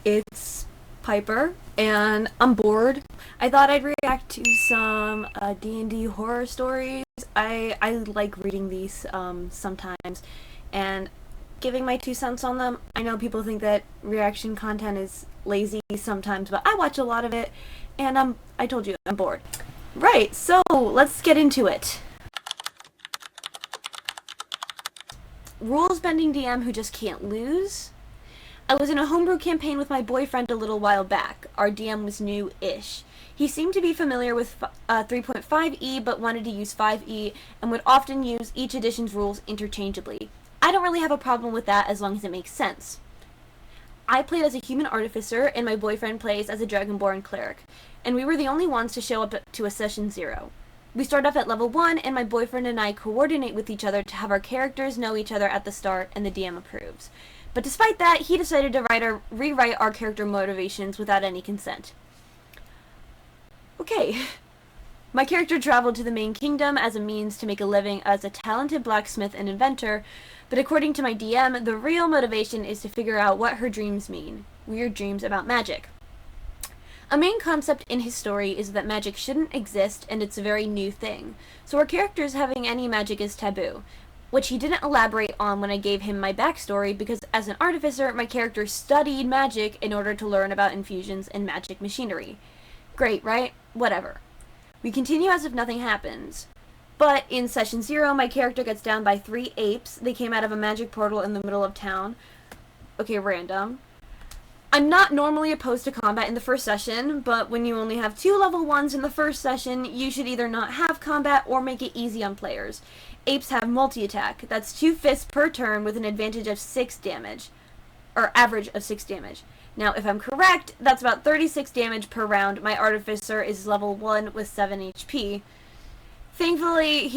It's Piper, and I'm bored. I thought I'd react to some D&D horror stories. I like reading these sometimes, and giving my 2 cents on them. I know people think that reaction content is lazy sometimes, but I watch a lot of it, and I told you, I'm bored. Right, so let's get into it. Rules bending DM who just can't lose. I was in a homebrew campaign with my boyfriend a little while back. Our DM was new-ish. He seemed to be familiar with 3.5e but wanted to use 5e and would often use each edition's rules interchangeably. I don't really have a problem with that as long as it makes sense. I played as a human artificer and my boyfriend plays as a dragonborn cleric, and we were the only ones to show up to a session 0. We start off at level 1 and my boyfriend and I coordinate with each other to have our characters know each other at the start and the DM approves. But despite that, he decided to rewrite our character motivations without any consent. Okay. My character traveled to the main kingdom as a means to make a living as a talented blacksmith and inventor, but according to my DM, the real motivation is to figure out what her dreams mean. Weird dreams about magic. A main concept in his story is that magic shouldn't exist and it's a very new thing, so our characters having any magic is taboo, which he didn't elaborate on when I gave him my backstory because as an artificer, my character studied magic in order to learn about infusions and magic machinery. Great, right? Whatever. We continue as if nothing happens. But in session 0, my character gets downed by 3 apes. They came out of a magic portal in the middle of town. Okay, random. I'm not normally opposed to combat in the first session, but when you only have 2 level 1s in the first session, you should either not have combat or make it easy on players. Apes have multi-attack. That's 2 fists per turn with an advantage of 6 damage. Or average of 6 damage. Now, if I'm correct, that's about 36 damage per round. My artificer is level 1 with 7 HP. Thankfully,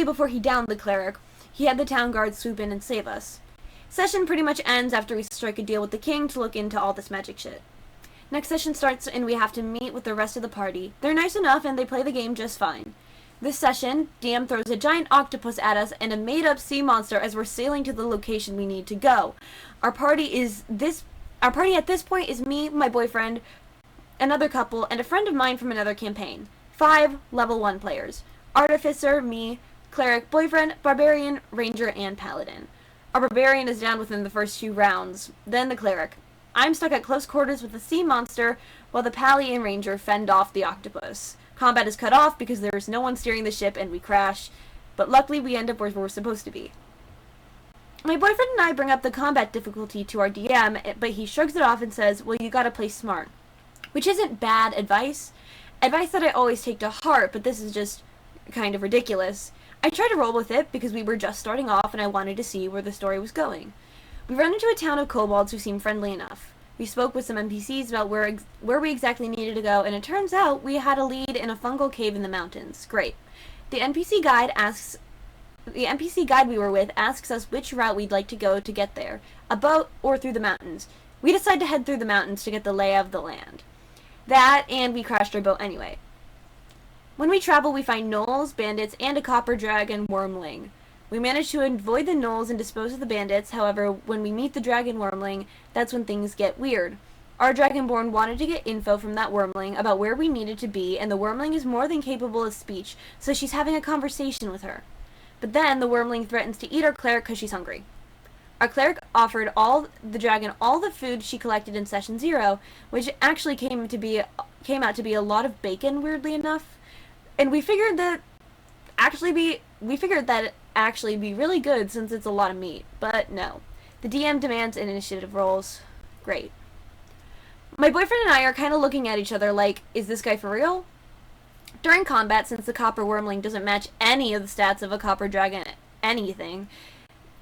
before he downed the cleric, he had the town guard swoop in and save us. Session pretty much ends after we strike a deal with the king to look into all this magic shit. Next session starts and we have to meet with the rest of the party. They're nice enough and they play the game just fine. This session, DM throws a giant octopus at us and a made-up sea monster as we're sailing to the location we need to go. Our party at this point is me, my boyfriend, another couple, and a friend of mine from another campaign. 5 level 1 players. Artificer, me, cleric, boyfriend, barbarian, ranger, and paladin. Our barbarian is down within the first 2 rounds, then the cleric. I'm stuck at close quarters with the sea monster, while the pally and ranger fend off the octopus. Combat is cut off because there's no one steering the ship and we crash, but luckily we end up where we're supposed to be. My boyfriend and I bring up the combat difficulty to our DM, but he shrugs it off and says, well, you gotta play smart. Which isn't bad advice. Advice that I always take to heart, but this is just kind of ridiculous. I tried to roll with it because we were just starting off and I wanted to see where the story was going. We run into a town of kobolds who seem friendly enough. We spoke with some NPCs about where we exactly needed to go, and it turns out we had a lead in a fungal cave in the mountains. Great. The NPC guide we were with asks us which route we'd like to go to get there, a boat or through the mountains. We decide to head through the mountains to get the lay of the land. That, and we crashed our boat anyway. When we travel, we find gnolls, bandits, and a copper dragon wormling. We manage to avoid the gnolls and dispose of the bandits, however, when we meet the dragon wormling, that's when things get weird. Our dragonborn wanted to get info from that wormling about where we needed to be, and the wormling is more than capable of speech, so she's having a conversation with her. But then, the wormling threatens to eat our cleric because she's hungry. Our cleric offered the dragon all the food she collected in session 0, which actually came out to be a lot of bacon, weirdly enough. And we figured that actually be really good since it's a lot of meat, but no. The DM demands initiative rolls. Great. My boyfriend and I are kind of looking at each other like, is this guy for real? During combat, since the copper wormling doesn't match any of the stats of a copper dragon anything,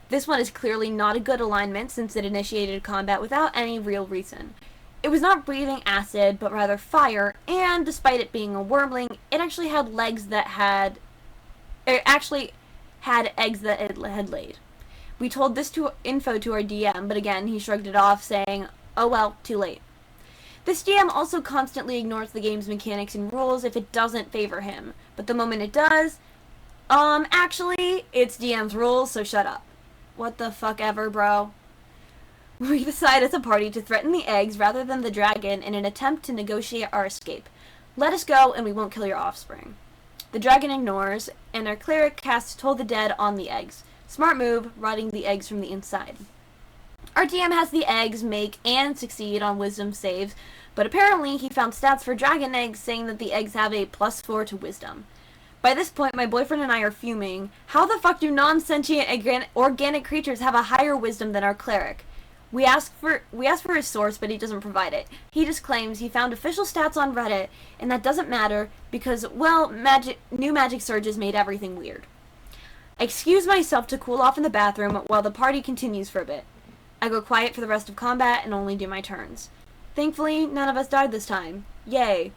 this one is clearly not a good alignment since it initiated combat without any real reason. It was not breathing acid, but rather fire, and despite it being a wormling, it actually had eggs that it had laid. We told this info to our DM, but again, he shrugged it off, saying, oh well, too late. This DM also constantly ignores the game's mechanics and rules if it doesn't favor him, but the moment it does, actually, it's DM's rules, so shut up. What the fuck ever, bro. We decide as a party to threaten the eggs rather than the dragon in an attempt to negotiate our escape. Let us go and we won't kill your offspring. The dragon ignores, and our cleric casts Toll the Dead on the eggs. Smart move, rotting the eggs from the inside. Our DM has the eggs make and succeed on wisdom saves, but apparently he found stats for dragon eggs saying that the eggs have a +4 to wisdom. By this point, my boyfriend and I are fuming. How the fuck do non-sentient organic creatures have a higher wisdom than our cleric? We ask for his source, but he doesn't provide it. He just claims he found official stats on Reddit, and that doesn't matter because, well, new magic surges made everything weird. I excuse myself to cool off in the bathroom while the party continues for a bit. I go quiet for the rest of combat and only do my turns. Thankfully, none of us died this time. Yay.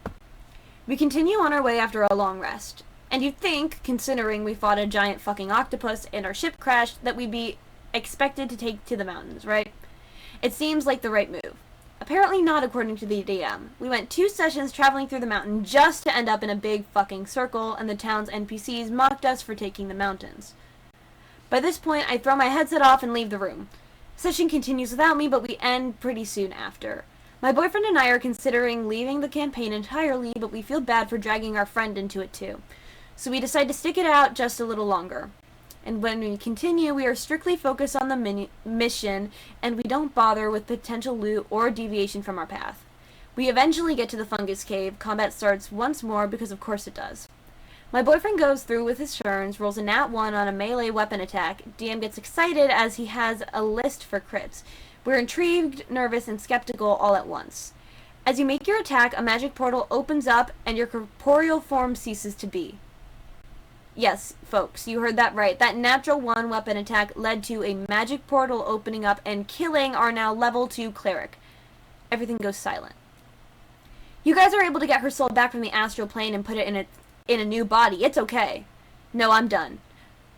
We continue on our way after a long rest. And you'd think, considering we fought a giant fucking octopus and our ship crashed, that we'd be expected to take to the mountains, right? It seems like the right move. Apparently not, according to the DM. We went 2 sessions traveling through the mountain just to end up in a big fucking circle, and the town's NPCs mocked us for taking the mountains. By this point, I throw my headset off and leave the room. Session continues without me, but we end pretty soon after. My boyfriend and I are considering leaving the campaign entirely, but we feel bad for dragging our friend into it too. So we decide to stick it out just a little longer. And when we continue, we are strictly focused on the mission, and we don't bother with potential loot or deviation from our path. We eventually get to the fungus cave. Combat starts once more because of course it does. My boyfriend goes through with his turns, rolls a nat 1 on a melee weapon attack. DM gets excited as he has a list for crits. We're intrigued, nervous, and skeptical all at once. As you make your attack, a magic portal opens up and your corporeal form ceases to be. Yes, folks, you heard that right. That natural 1 weapon attack led to a magic portal opening up and killing our now level 2 cleric. Everything goes silent. You guys are able to get her soul back from the astral plane and put it in a new body. It's okay. No, I'm done.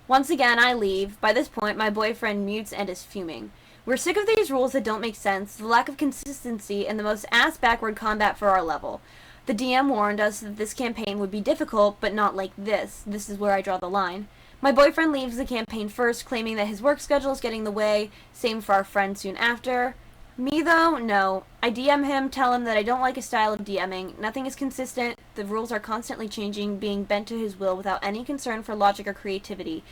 Once again, I leave. By this point, my boyfriend mutes and is fuming. We're sick of these rules that don't make sense, the lack of consistency, and the most ass-backward combat for our level. The DM warned us that this campaign would be difficult, but not like this. This is where I draw the line. My boyfriend leaves the campaign first, claiming that his work schedule is getting in the way. Same for our friend soon after. Me, though, no. I DM him, tell him that I don't like his style of DMing. Nothing is consistent. The rules are constantly changing, being bent to his will without any concern for logic or creativity.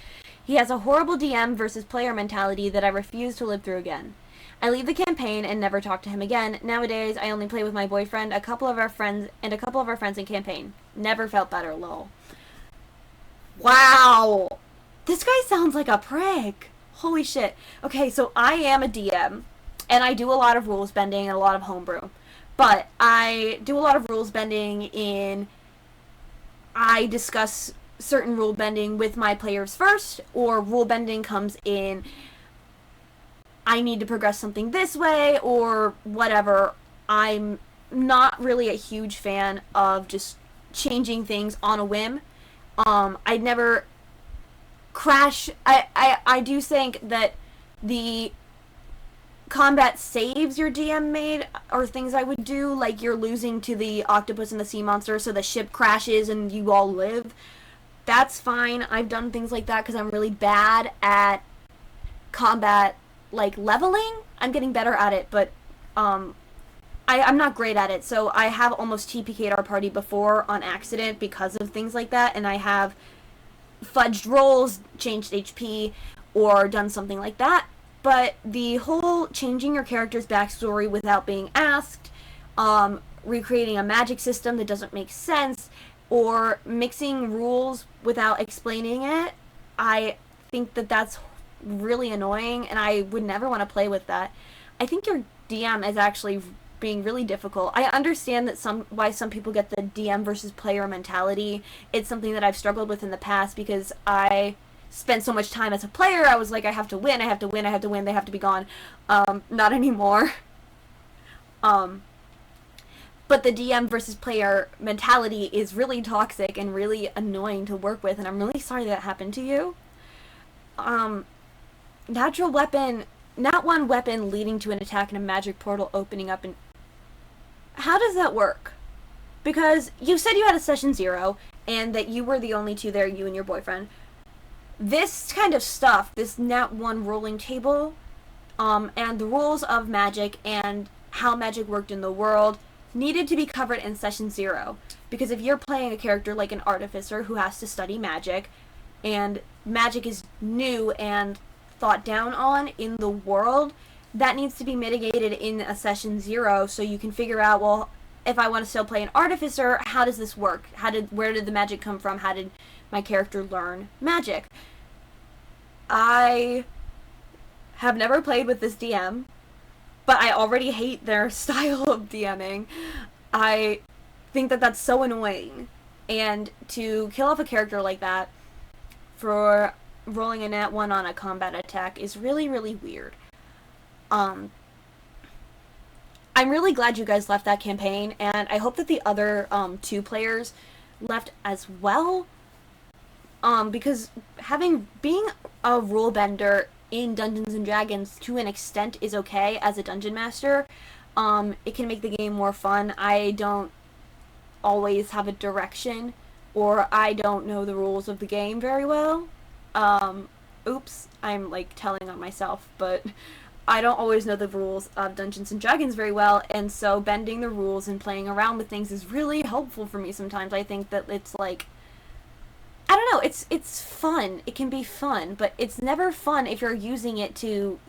He has a horrible DM versus player mentality that I refuse to live through again. I leave the campaign and never talk to him again. Nowadays, I only play with my boyfriend, a couple of our friends in campaign. Never felt better, lol. Wow! This guy sounds like a prick. Holy shit. Okay, so I am a DM, and I do a lot of rules bending and a lot of homebrew. But I do a lot of rules bending in... I discuss certain rule bending with my players first, or rule bending comes in... I need to progress something this way, or whatever. I'm not really a huge fan of just changing things on a whim. I'd never crash. I do think that the combat saves your DM made are things I would do, like you're losing to the octopus and the sea monster, so the ship crashes and you all live. That's fine. I've done things like that because I'm really bad at combat, like leveling. I'm getting better at it, but I'm not great at it, so I have almost TPK'd our party before on accident because of things like that, and I have fudged rolls, changed HP, or done something like that. But the whole changing your character's backstory without being asked, recreating a magic system that doesn't make sense, or mixing rules without explaining it, I think that that's really annoying, and I would never want to play with that. I think your DM is actually being really difficult. I understand that why some people get the DM versus player mentality. It's something that I've struggled with in the past because I spent so much time as a player. I was like, I have to win, I have to win, I have to win, they have to be gone. Not anymore. But the DM versus player mentality is really toxic and really annoying to work with, and I'm really sorry that happened to you. Natural weapon, not one weapon leading to an attack and a magic portal opening up, and how does that work? Because you said you had a session 0 and that you were the only two there, you and your boyfriend. This kind of stuff, this nat 1 rolling table, and the rules of magic and how magic worked in the world needed to be covered in session 0. Because if you're playing a character like an artificer who has to study magic, and magic is new and thought down on in the world, that needs to be mitigated in a session 0 so you can figure out, well, if I want to still play an artificer, how does this work? Where did the magic come from? How did my character learn magic? I have never played with this DM, but I already hate their style of DMing. I think that that's so annoying. And to kill off a character like that for rolling a nat 1 on a combat attack is really, really weird. I'm really glad you guys left that campaign, and I hope that the other 2 players left as well. Because being a rule bender in Dungeons and Dragons to an extent is okay as a dungeon master. It can make the game more fun. I don't always have a direction, or I don't know the rules of the game very well. Oops, I'm like telling on myself, but I don't always know the rules of Dungeons and Dragons very well, and so bending the rules and playing around with things is really helpful for me sometimes. I think that it's like, I don't know, it's fun. It can be fun, but it's never fun if you're using it to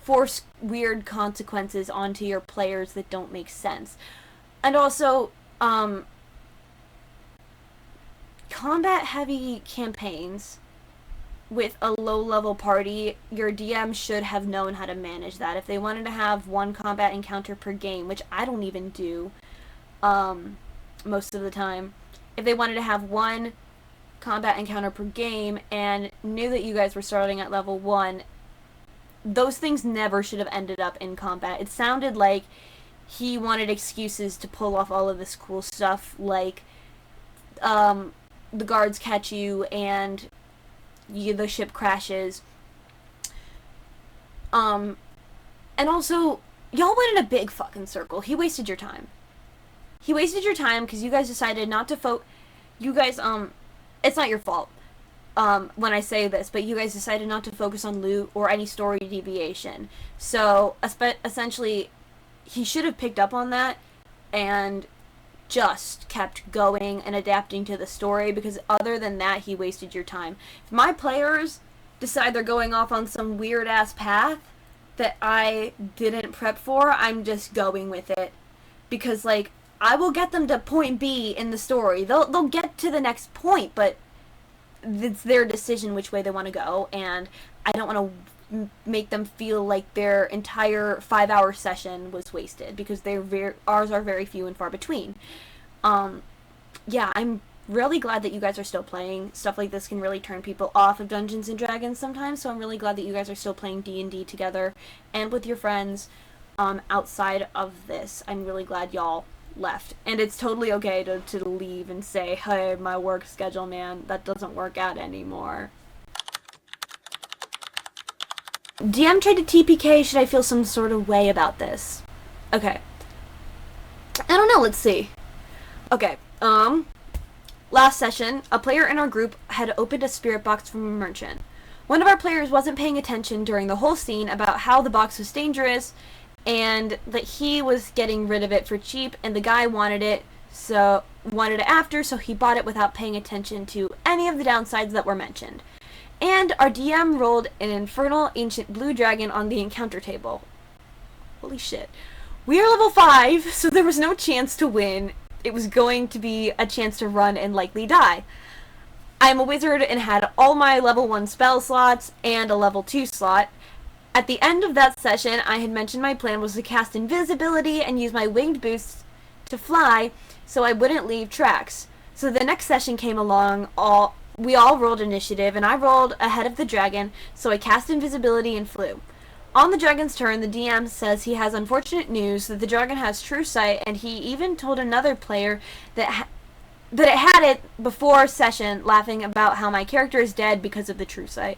force weird consequences onto your players that don't make sense. And also, combat-heavy campaigns with a low-level party, your DM should have known how to manage that. If they wanted to have 1 combat encounter per game, which I don't even do most of the time, if they wanted to have 1 combat encounter per game and knew that you guys were starting at level 1, those things never should have ended up in combat. It sounded like he wanted excuses to pull off all of this cool stuff, like the guards catch you and the ship crashes. And also, y'all went in a big fucking circle. He wasted your time. He wasted your time because you guys decided not to you guys, it's not your fault, when I say this, but you guys decided not to focus on loot or any story deviation. So, essentially, he should have picked up on that and just kept going and adapting to the story, because other than that, he wasted your time. If my players decide they're going off on some weird-ass path that I didn't prep for, I'm just going with it. Because, like, I will get them to point B in the story. They'll get to the next point, but it's their decision which way they want to go, and I don't want to make them feel like their entire 5-hour session was wasted, because ours are very few and far between. Yeah, I'm really glad that you guys are still playing. Stuff like this can really turn people off of Dungeons and Dragons sometimes, so I'm really glad that you guys are still playing D&D together and with your friends outside of this. I'm really glad y'all left. And it's totally okay to leave and say, hey, my work schedule, man, that doesn't work out anymore. DM tried to TPK, should I feel some sort of way about this? Okay. I don't know, let's see. Okay, last session, a player in our group had opened a spirit box from a merchant. One of our players wasn't paying attention during the whole scene about how the box was dangerous, and that he was getting rid of it for cheap, and the guy wanted it after, so he bought it without paying attention to any of the downsides that were mentioned. And our DM rolled an infernal ancient blue dragon on the encounter table. Holy shit. We are level 5, so there was no chance to win. It was going to be a chance to run and likely die. I'm a wizard and had all my level 1 spell slots and a level 2 slot. At the end of that session, I had mentioned my plan was to cast invisibility and use my winged boots to fly so I wouldn't leave tracks. So the next session came along, we all rolled initiative, and I rolled ahead of the dragon, so I cast invisibility and flew. On the dragon's turn, the DM says he has unfortunate news that the dragon has true sight, and he even told another player that it had it before session, laughing about how my character is dead because of the true sight.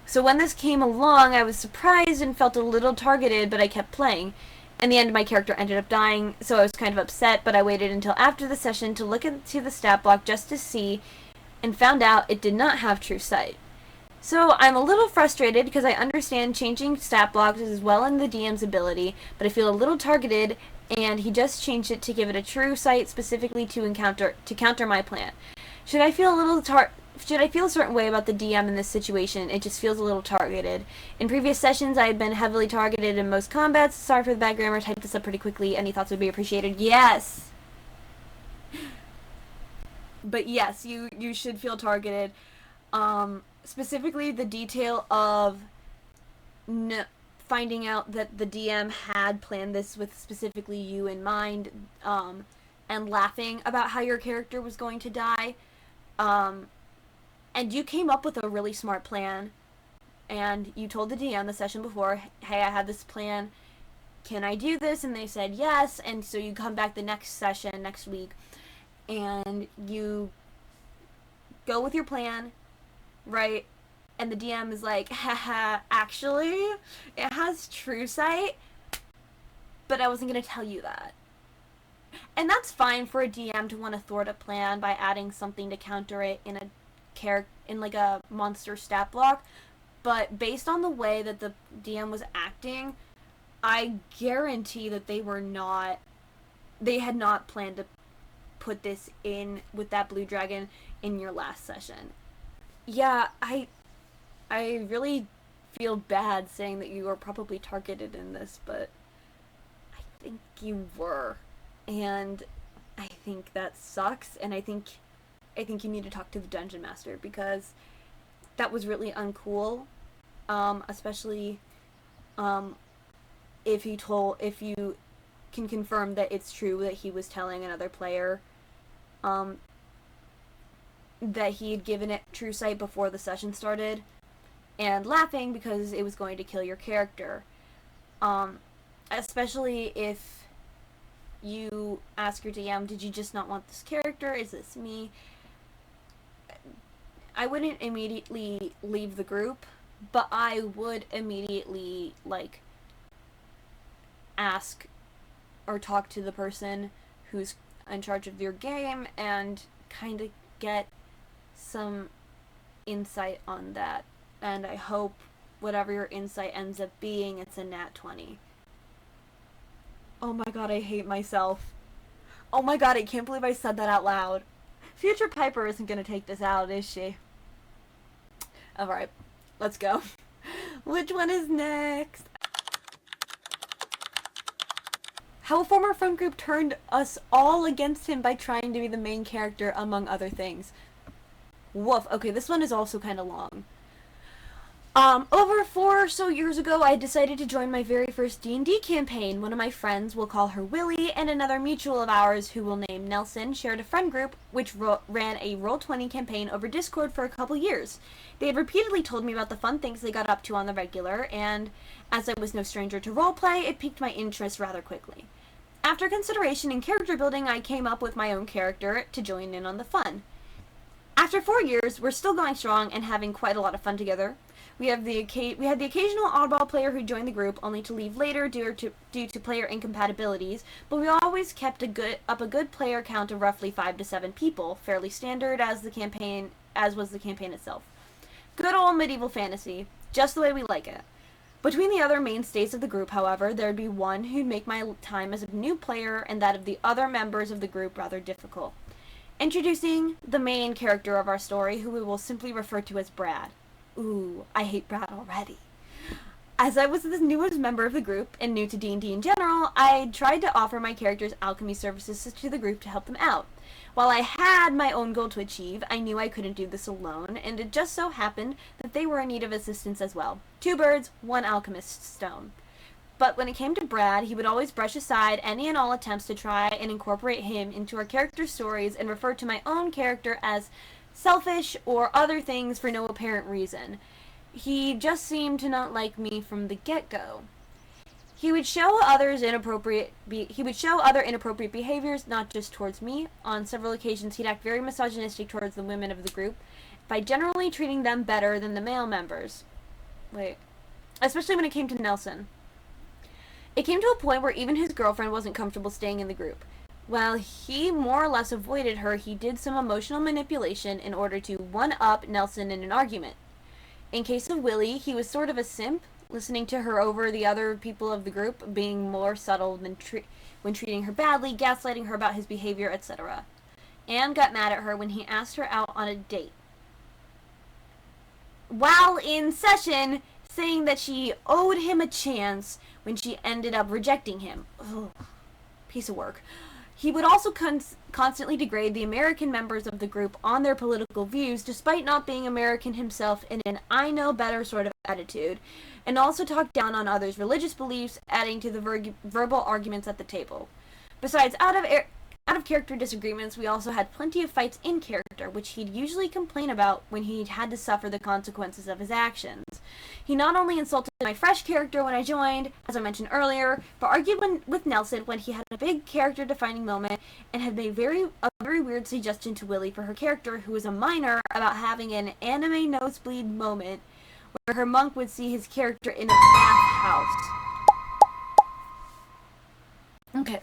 So when this came along, I was surprised and felt a little targeted, but I kept playing. In the end, my character ended up dying, so I was kind of upset, but I waited until after the session to look into the stat block just to see, and found out it did not have true sight. So I'm a little frustrated because I understand changing stat blocks is well in the DM's ability, but I feel a little targeted, and he just changed it to give it a true sight specifically to counter my plan. Should I feel a little should I feel a certain way about the DM in this situation? It just feels a little targeted. In previous sessions, I had been heavily targeted in most combats. Sorry for the bad grammar. Typed this up pretty quickly. Any thoughts would be appreciated. Yes, but yes, you should feel targeted. Specifically, the detail of finding out that the DM had planned this with specifically you in mind, and laughing about how your character was going to die. And you came up with a really smart plan, and you told the DM the session before, hey, I have this plan. Can I do this? And they said yes, and so you come back the next session, next week, and you go with your plan, right? And the DM is like, haha, actually, it has true sight, but I wasn't going to tell you that. And that's fine for a DM to want to thwart a plan by adding something to counter it in like a monster stat block. But based on the way that the DM was acting, I guarantee that they had not planned to put this in with that blue dragon in your last session. Yeah, I really feel bad saying that you were probably targeted in this, but I think you were. And I think that sucks, and I think you need to talk to the dungeon master, because that was really uncool. Especially if you can confirm that it's true that he was telling another player that he had given it true sight before the session started, and laughing because it was going to kill your character. Especially if you ask your DM, did you just not want this character? Is this me? I wouldn't immediately leave the group, but I would immediately, like, ask or talk to the person who's in charge of your game and kind of get some insight on that. And I hope whatever your insight ends up being, it's a nat 20. Oh my god, I hate myself. Oh my god, I can't believe I said that out loud. Future Piper isn't gonna take this out, is she? Alright, let's go. Which one is next? How a former friend group turned us all against him by trying to be the main character, among other things. Woof. Okay, this one is also kind of long. Over 4 or so years ago, I decided to join my very first D&D campaign. One of my friends, we'll call her Willie, and another mutual of ours, who we'll name Nelson, shared a friend group which ran a Roll20 campaign over Discord for a couple years. They had repeatedly told me about the fun things they got up to on the regular, and as I was no stranger to roleplay, it piqued my interest rather quickly. After consideration and character building, I came up with my own character to join in on the fun. After 4 years, we're still going strong and having quite a lot of fun together. We had the occasional oddball player who joined the group, only to leave later due to player incompatibilities, but we always kept a good player count of roughly 5 to 7 people, fairly standard as was the campaign itself. Good old medieval fantasy, just the way we like it. Between the other mainstays of the group, however, there'd be one who'd make my time as a new player and that of the other members of the group rather difficult. Introducing the main character of our story, who we will simply refer to as Brad. Ooh, I hate Brad already. As I was the newest member of the group, and new to D&D in general, I tried to offer my character's alchemy services to the group to help them out. While I had my own goal to achieve, I knew I couldn't do this alone, and it just so happened that they were in need of assistance as well. 2 birds, 1 alchemist's stone. But when it came to Brad, he would always brush aside any and all attempts to try and incorporate him into our character's stories and refer to my own character as selfish or other things for no apparent reason. He just seemed to not like me from the get-go. He would show other inappropriate behaviors, not just towards me. On several occasions, he'd act very misogynistic towards the women of the group by generally treating them better than the male members. Especially when it came to Nelson. It came to a point where even his girlfriend wasn't comfortable staying in the group. While he more or less avoided her, he did some emotional manipulation in order to one-up Nelson in an argument. In case of Willie, he was sort of a simp, listening to her over the other people of the group, being more subtle than when treating her badly, gaslighting her about his behavior, etc. Anne got mad at her when he asked her out on a date, while in session saying that she owed him a chance when she ended up rejecting him. Ugh, piece of work. He would also constantly degrade the American members of the group on their political views, despite not being American himself, in an I know better sort of attitude, and also talk down on others' religious beliefs, adding to the verbal arguments at the table. Besides, out of character disagreements, we also had plenty of fights in character, which he'd usually complain about when he had to suffer the consequences of his actions. He not only insulted my fresh character when I joined, as I mentioned earlier, but argued with Nelson when he had a big character-defining moment and had made a very weird suggestion to Willie for her character, who was a minor, about having an anime nosebleed moment where her monk would see his character in a bathhouse. Okay.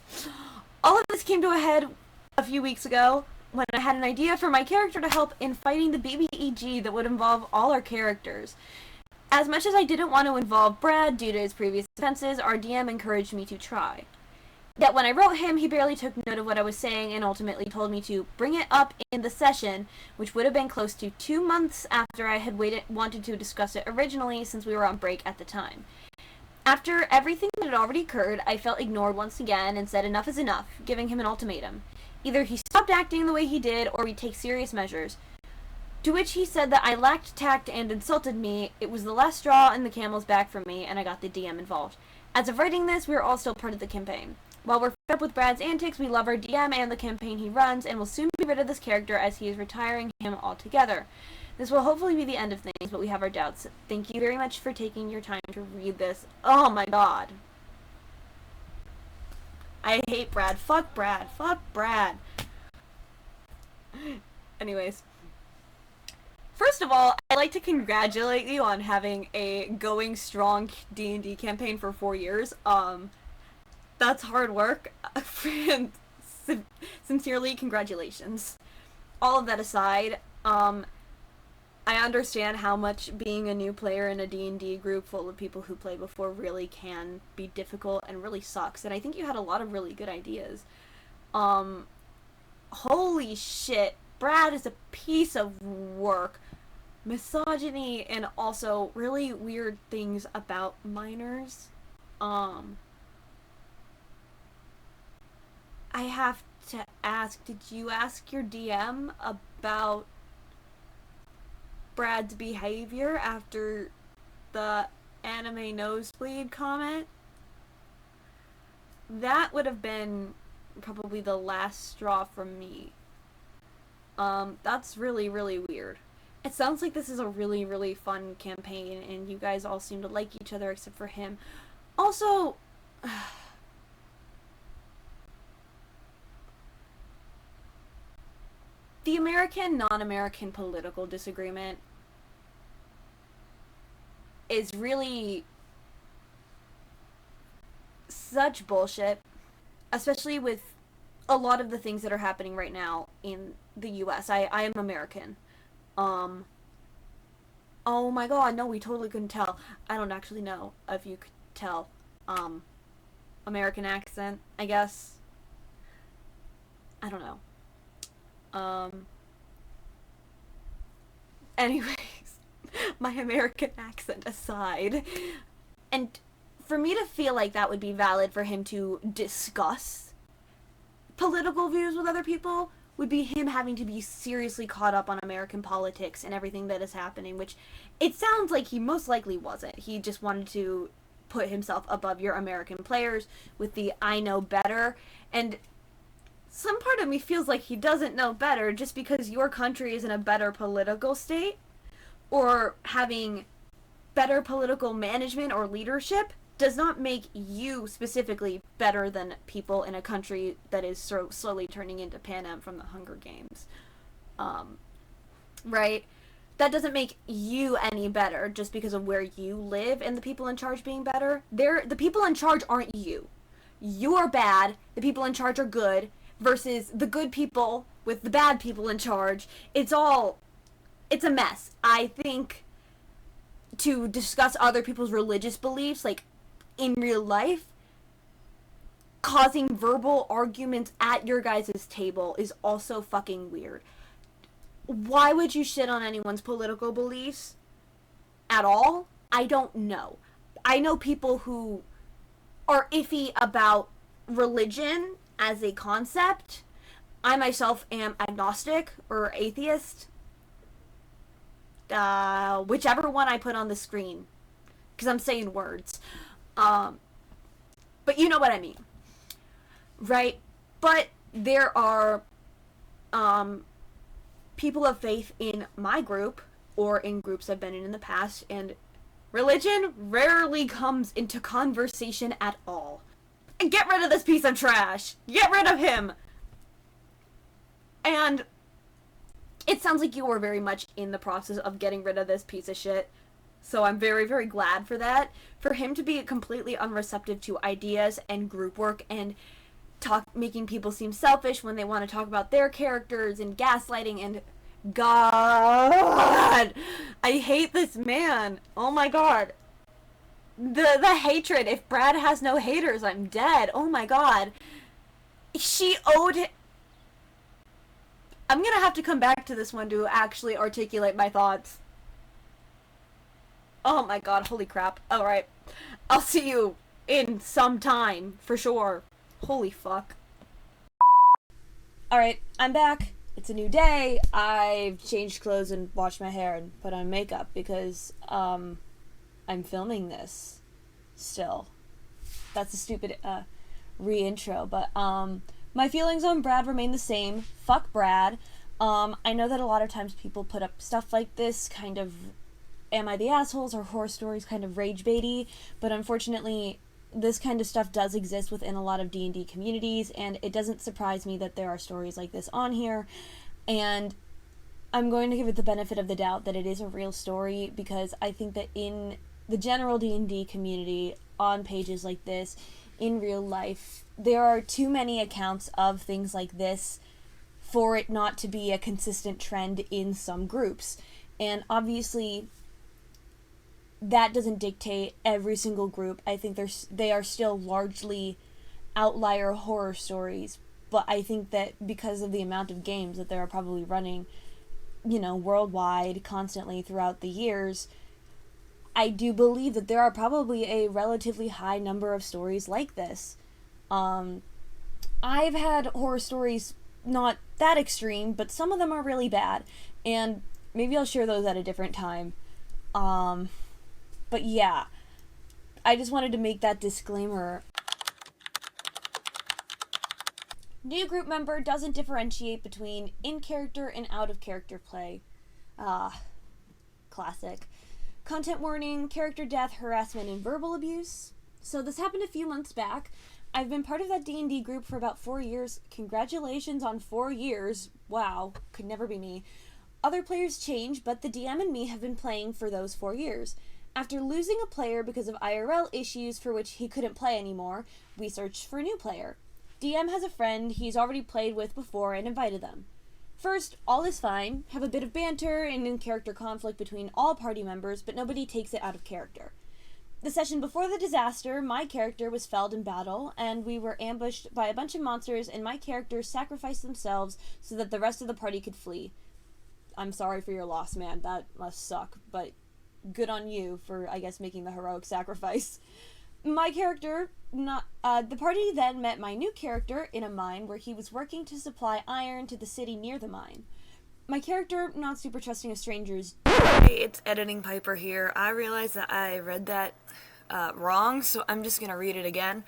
All of this came to a head a few weeks ago when I had an idea for my character to help in fighting the BBEG that would involve all our characters. As much as I didn't want to involve Brad due to his previous offenses, our DM encouraged me to try. Yet when I wrote him, he barely took note of what I was saying and ultimately told me to bring it up in the session, which would have been close to 2 months after I had wanted to discuss it originally, since we were on break at the time. After everything that had already occurred, I felt ignored once again and said enough is enough, giving him an ultimatum. Either he stopped acting the way he did, or we'd take serious measures. To which he said that I lacked tact and insulted me. It was the last straw in the camel's back for me, and I got the DM involved. As of writing this, we are all still part of the campaign. While we're fed up with Brad's antics, we love our DM and the campaign he runs, and will soon be rid of this character as he is retiring him altogether. This will hopefully be the end of things, but we have our doubts. Thank you very much for taking your time to read this. Oh my god. I hate Brad. Fuck Brad. Fuck Brad. Anyways. First of all, I'd like to congratulate you on having a going strong D&D campaign for 4 years. That's hard work. Sincerely, congratulations. All of that aside, I understand how much being a new player in a D&D group full of people who play before really can be difficult and really sucks, and I think you had a lot of really good ideas. Holy shit, Brad is a piece of work. Misogyny and also really weird things about minors. I have to ask, did you ask your DM about Brad's behavior after the anime nosebleed comment? That would have been probably the last straw from me. That's really, really weird. It sounds like this is a really, really fun campaign, and you guys all seem to like each other except for him. Also, the American, non-American political disagreement is really such bullshit, especially with a lot of the things that are happening right now in the US. I am American. Oh my god, no, we totally couldn't tell. I don't actually know if you could tell. American accent, I guess. I don't know. Anyways, my American accent aside, and for me to feel like that would be valid for him to discuss political views with other people would be him having to be seriously caught up on American politics and everything that is happening, which it sounds like he most likely wasn't. He just wanted to put himself above your American players with the I know better, and some part of me feels like he doesn't know better just because your country is in a better political state or having better political management or leadership does not make you specifically better than people in a country that is so slowly turning into Panem from the Hunger Games. Right? That doesn't make you any better just because of where you live and the people in charge being better. The people in charge aren't you. You are bad, the people in charge are good, versus the good people with the bad people in charge. It's a mess. I think to discuss other people's religious beliefs, like, in real life, causing verbal arguments at your guys' table is also fucking weird. Why would you shit on anyone's political beliefs at all? I don't know. I know people who are iffy about religion as a concept. I myself am agnostic or atheist. Whichever one I put on the screen. Because I'm saying words. But you know what I mean. Right? But there are people of faith in my group, or in groups I've been in the past, and religion rarely comes into conversation at all. Get rid of this piece of trash! Get rid of him! And it sounds like you were very much in the process of getting rid of this piece of shit. So I'm very, very glad for that. For him to be completely unreceptive to ideas and group work and making people seem selfish when they want to talk about their characters and gaslighting and... God! I hate this man. Oh my god. The hatred. If Brad has no haters, I'm dead. Oh my god. She owed... I'm gonna have to come back to this one to actually articulate my thoughts. Oh my god, holy crap. Alright. I'll see you in some time, for sure. Holy fuck. Alright, I'm back. It's a new day. I've changed clothes and washed my hair and put on makeup because, I'm filming this still. That's a stupid, re-intro, but, my feelings on Brad remain the same. Fuck Brad. I know that a lot of times people put up stuff like this, kind of, am I the assholes or horror stories, kind of rage baity, but unfortunately, this kind of stuff does exist within a lot of D&D communities, and it doesn't surprise me that there are stories like this on here, and I'm going to give it the benefit of the doubt that it is a real story, because I think that in the general D&D community, on pages like this, in real life, there are too many accounts of things like this for it not to be a consistent trend in some groups, and obviously that doesn't dictate every single group. I think they are still largely outlier horror stories, but I think that because of the amount of games that they're probably running, you know, worldwide, constantly throughout the years, I do believe that there are probably a relatively high number of stories like this. I've had horror stories not that extreme, but some of them are really bad, and maybe I'll share those at a different time. But yeah, I just wanted to make that disclaimer. New group member doesn't differentiate between in-character and out-of-character play. Classic. Content warning, character death, harassment, and verbal abuse. So this happened a few months back. I've been part of that D&D group for about 4 years. Congratulations on 4 years. Wow, could never be me. Other players change, but the DM and me have been playing for those 4 years. After losing a player because of IRL issues for which he couldn't play anymore, we searched for a new player. DM has a friend he's already played with before and invited them. First, all is fine, have a bit of banter and in-character conflict between all party members, but nobody takes it out of character. The session before the disaster, my character was felled in battle, and we were ambushed by a bunch of monsters, and my characters sacrificed themselves so that the rest of the party could flee. I'm sorry for your loss, man. That must suck, but good on you for, I guess, making the heroic sacrifice. My character, the party then met my new character in a mine where he was working to supply iron to the city near the mine. My character, not super trusting of strangers. Hey, it's Editing Piper here. I realized that I read that wrong, so I'm just gonna read it again,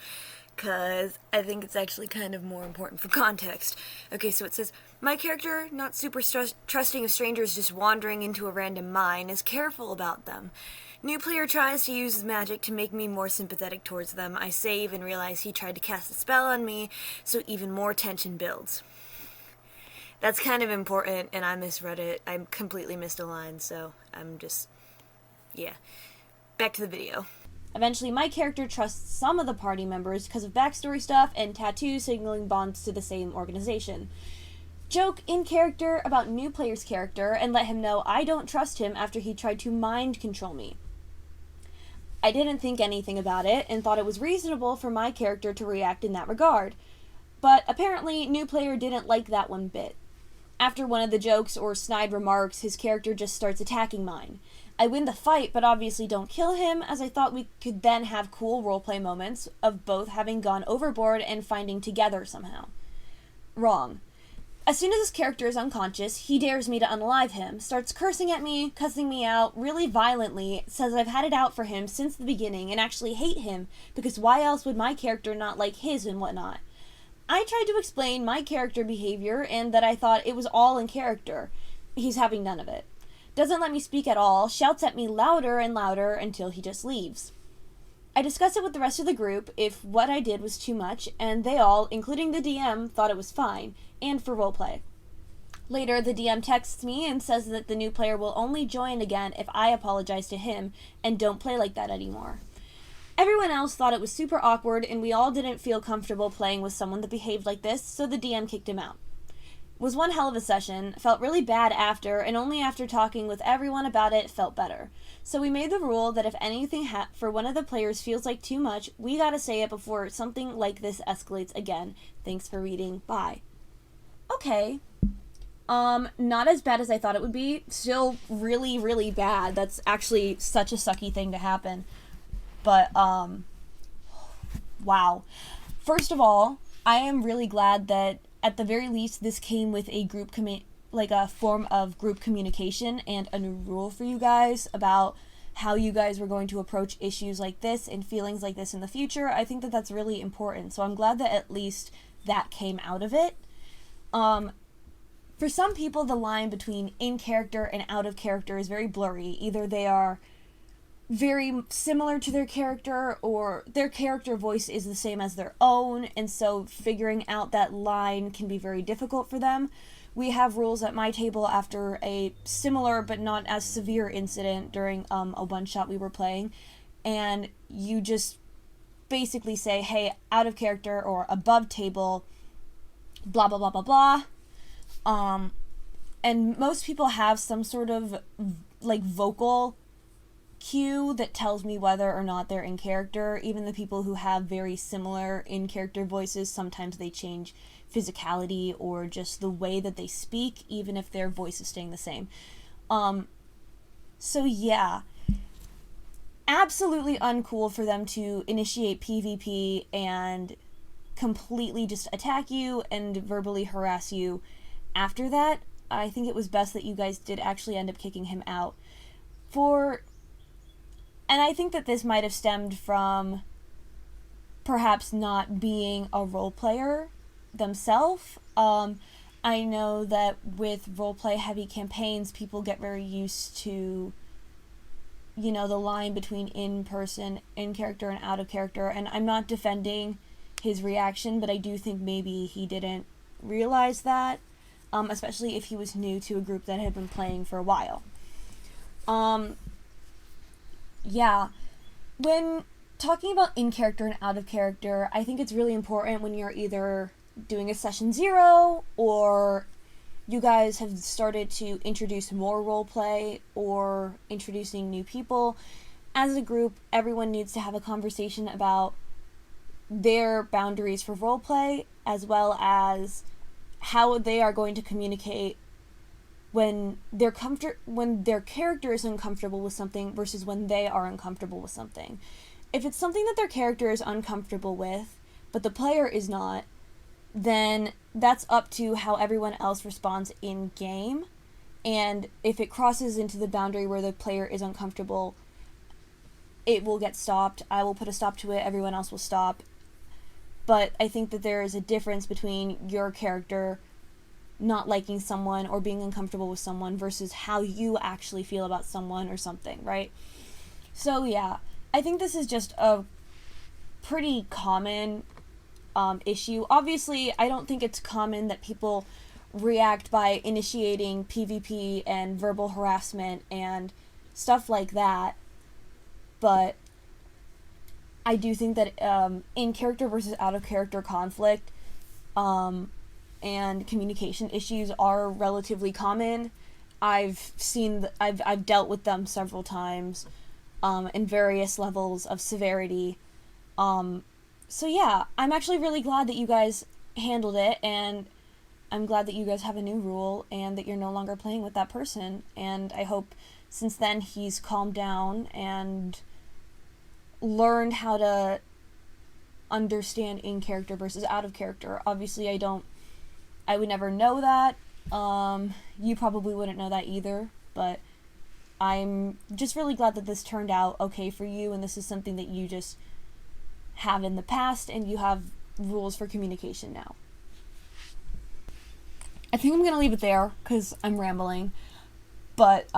because I think it's actually kind of more important for context. Okay, so it says, my character, not super trusting of strangers just wandering into a random mine, is careful about them. New player tries to use his magic to make me more sympathetic towards them. I save and realize he tried to cast a spell on me, so even more tension builds. That's kind of important, and I misread it. I completely missed a line, so I'm just... yeah. Back to the video. Eventually, my character trusts some of the party members because of backstory stuff and tattoos signaling bonds to the same organization. Joke in character about new player's character and let him know I don't trust him after he tried to mind control me. I didn't think anything about it and thought it was reasonable for my character to react in that regard. But apparently, new player didn't like that one bit. After one of the jokes or snide remarks, his character just starts attacking mine. I win the fight, but obviously don't kill him, as I thought we could then have cool roleplay moments of both having gone overboard and finding together somehow. Wrong. As soon as his character is unconscious, he dares me to unalive him, starts cursing at me, cussing me out really violently, says I've had it out for him since the beginning and actually hate him, because why else would my character not like his and whatnot? I tried to explain my character behavior and that I thought it was all in character. He's having none of it. Doesn't let me speak at all, shouts at me louder and louder until he just leaves. I discussed it with the rest of the group if what I did was too much, and they all, including the DM, thought it was fine, and for roleplay. Later, the DM texts me and says that the new player will only join again if I apologize to him and don't play like that anymore. Everyone else thought it was super awkward, and we all didn't feel comfortable playing with someone that behaved like this, so the DM kicked him out. It was one hell of a session, felt really bad after, and only after talking with everyone about it felt better. So we made the rule that if anything for one of the players feels like too much, we gotta say it before something like this escalates again. Thanks for reading. Bye. Okay. Not as bad as I thought it would be. Still really, really bad. That's actually such a sucky thing to happen. But, wow. First of all, I am really glad that at the very least this came with a group a form of group communication and a new rule for you guys about how you guys were going to approach issues like this and feelings like this in the future. I think that that's really important. So I'm glad that at least that came out of it. For some people, the line between in character and out of character is very blurry. Either they are very similar to their character or their character voice is the same as their own, and so figuring out that line can be very difficult for them. We have rules at my table after a similar but not as severe incident during a one-shot we were playing, and you just basically say, hey, out of character or above table, blah blah blah blah blah. And most people have some sort of like vocal cue that tells me whether or not they're in character. Even the people who have very similar in character voices, sometimes they change physicality or just the way that they speak, even if their voice is staying the same. So yeah, absolutely uncool for them to initiate PvP and completely just attack you and verbally harass you after that. I think it was best that you guys did actually end up kicking him out. And I think that this might have stemmed from perhaps not being a role player themselves. I know that with roleplay heavy campaigns, people get very used to, you know, the line between in character and out of character. And I'm not defending his reaction, but I do think maybe he didn't realize that, especially if he was new to a group that had been playing for a while. Yeah, when talking about in character and out of character, I think it's really important when you're either doing a session 0 or you guys have started to introduce more roleplay or introducing new people. As a group, everyone needs to have a conversation about their boundaries for roleplay, as well as how they are going to communicate when their character is uncomfortable with something versus when they are uncomfortable with something. If it's something that their character is uncomfortable with, but the player is not, then that's up to how everyone else responds in game. And if it crosses into the boundary where the player is uncomfortable, it will get stopped. I will put a stop to it, everyone else will stop. But I think that there is a difference between your character not liking someone or being uncomfortable with someone versus how you actually feel about someone or something, right? So yeah, I think this is just a pretty common issue. Obviously, I don't think it's common that people react by initiating PvP and verbal harassment and stuff like that, but I do think that in character versus out of character conflict and communication issues are relatively common. I've dealt with them several times. in various levels of severity. So yeah, I'm actually really glad that you guys handled it, and I'm glad that you guys have a new rule and that you're no longer playing with that person. And I hope since then he's calmed down and learned how to understand in character versus out of character. Obviously, I would never know that. You probably wouldn't know that either, but I'm just really glad that this turned out okay for you, and this is something that you just have in the past, and you have rules for communication now. I think I'm gonna leave it there because I'm rambling, but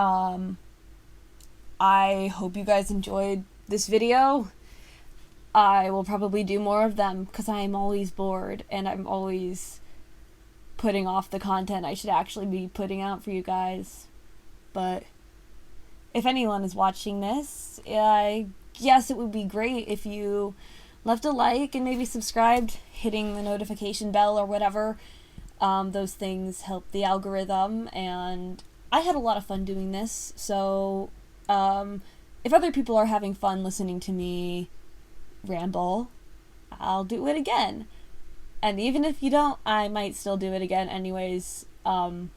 I hope you guys enjoyed this video. I will probably do more of them because I'm always bored and I'm always putting off the content I should actually be putting out for you guys. But if anyone is watching this, I guess it would be great if you left a like and maybe subscribed, hitting the notification bell or whatever. Those things help the algorithm, and I had a lot of fun doing this, so if other people are having fun listening to me ramble, I'll do it again. And even if you don't, I might still do it again anyways, because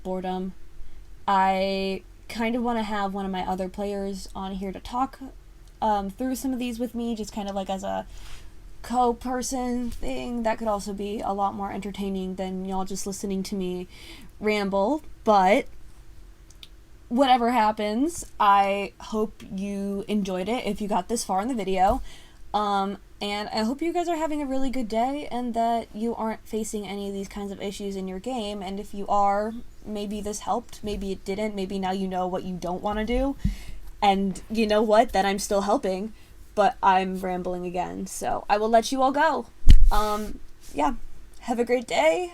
boredom. I kind of want to have one of my other players on here to talk through some of these with me, just kind of like as a co-person thing. That could also be a lot more entertaining than y'all just listening to me ramble. But whatever happens, I hope you enjoyed it if you got this far in the video. And I hope you guys are having a really good day and that you aren't facing any of these kinds of issues in your game. And if you are, maybe this helped, maybe it didn't, maybe now you know what you don't want to do. And you know what? That I'm still helping, but I'm rambling again. So I will let you all go. Yeah, have a great day,